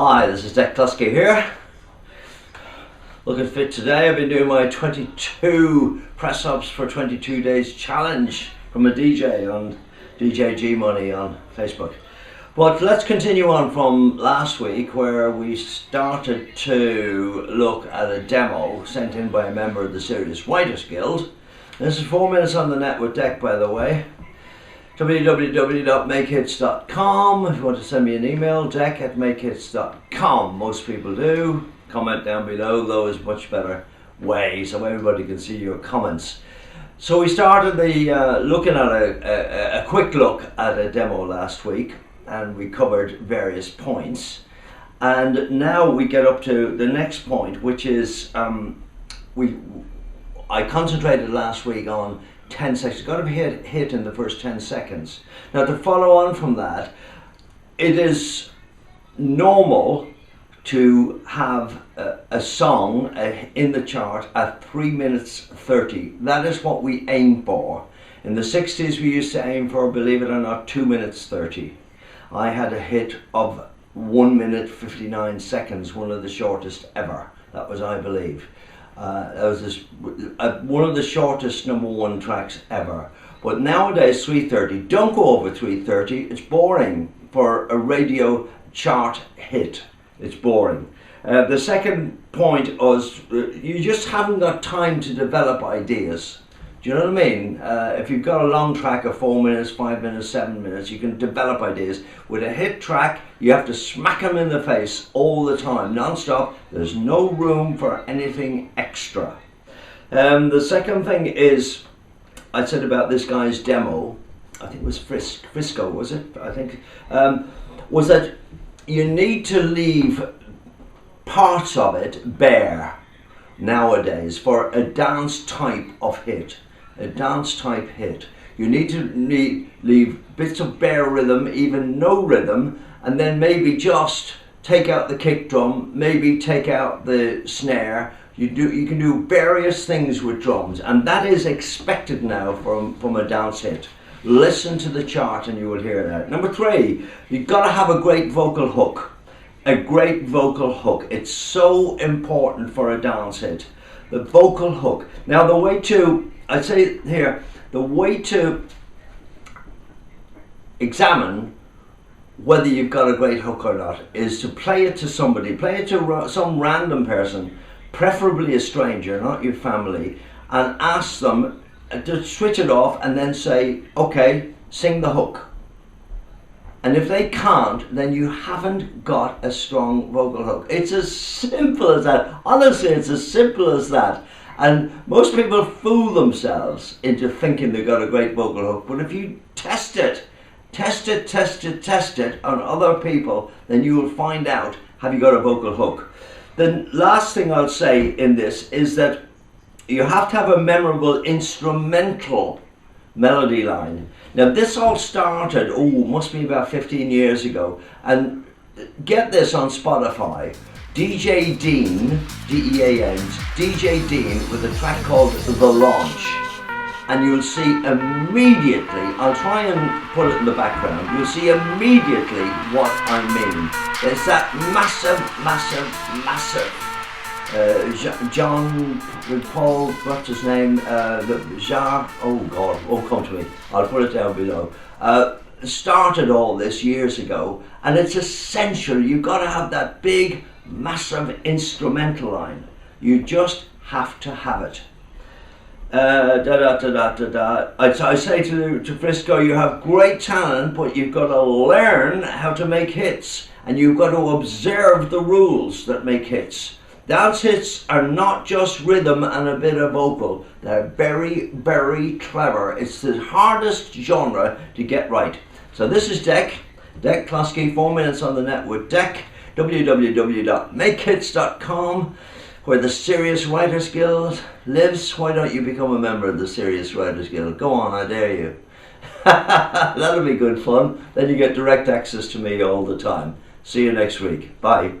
Hi, this is Cluskey here. Looking fit today. I've been doing my 22 press ups for 22 days challenge from a DJ on DJ G Money on Facebook. But let's continue on from last week where we started to look at a demo sent in by a member of the Serious Writers Guild. This is 4 minutes on the net with Deck, by the way. www.makehits.com. If you want to send me an email, deck@makehits.com. Most people do. Comment down below, though, is much better way so everybody can see your comments. So we started looking at a quick look at a demo last week, and we covered various points. And now we get up to the next point, which is I concentrated last week on 10 seconds. It's got to be hit in the first 10 seconds. Now, to follow on from that, it is normal to have a song in the chart at 3 minutes 30. That is what we aim for. In the 60s, we used to aim for, believe it or not, 2 minutes 30. I had a hit of 1 minute 59 seconds, one of the shortest ever. That was, I believe. That was one of the shortest #1 tracks ever. But nowadays 3:30, don't go over 3:30. It's boring for a radio chart hit. It's boring. The second point was you just haven't got time to develop ideas. Do you know what I mean? If you've got a long track of 4 minutes, 5 minutes, 7 minutes, you can develop ideas. With a hit track, you have to smack them in the face all the time, non-stop. There's no room for anything extra. The second thing is, I said about this guy's demo, I think it was Frisco, was it? I think, was that you need to leave parts of it bare nowadays for a dance type of hit. A dance type hit. You need to leave bits of bare rhythm, even no rhythm, and then maybe just take out the kick drum, maybe take out the snare. You can do various things with drums, and that is expected now from a dance hit. Listen to the chart and you will hear that. Number 3, you've got to have a great vocal hook. A great vocal hook. It's so important for a dance hit. The vocal hook. Now the way to, I'd say here, the way to examine whether you've got a great hook or not is to play it to somebody, play it to some random person, preferably a stranger, not your family, and ask them to switch it off and then say, okay, sing the hook. And if they can't, then you haven't got a strong vocal hook. It's as simple as that. Honestly, it's as simple as that. And most people fool themselves into thinking they've got a great vocal hook. But if you test it on other people, then you will find out, have you got a vocal hook? The last thing I'll say in this is that you have to have a memorable instrumental melody line. Now this all started, must be about 15 years ago, and get this on Spotify, DJ Dean, D-E-A-N, DJ Dean with a track called The Launch, and you'll see immediately, I'll try and put it in the background, you'll see immediately what I mean. It's that massive John Paul, what's his name? Come to me. I'll put it down below. Started all this years ago, and it's essential. You've got to have that big, massive instrumental line. You just have to have it. I say to Frisco, you have great talent, but you've got to learn how to make hits, and you've got to observe the rules that make hits. Dance hits are not just rhythm and a bit of vocal. They're very, very clever. It's the hardest genre to get right. So this is Deck Cluskey, 4 minutes on the net with Deck, www.makehits.com, where the Serious Writers Guild lives. Why don't you become a member of the Serious Writers Guild? Go on, I dare you. That'll be good fun. Then you get direct access to me all the time. See you next week. Bye.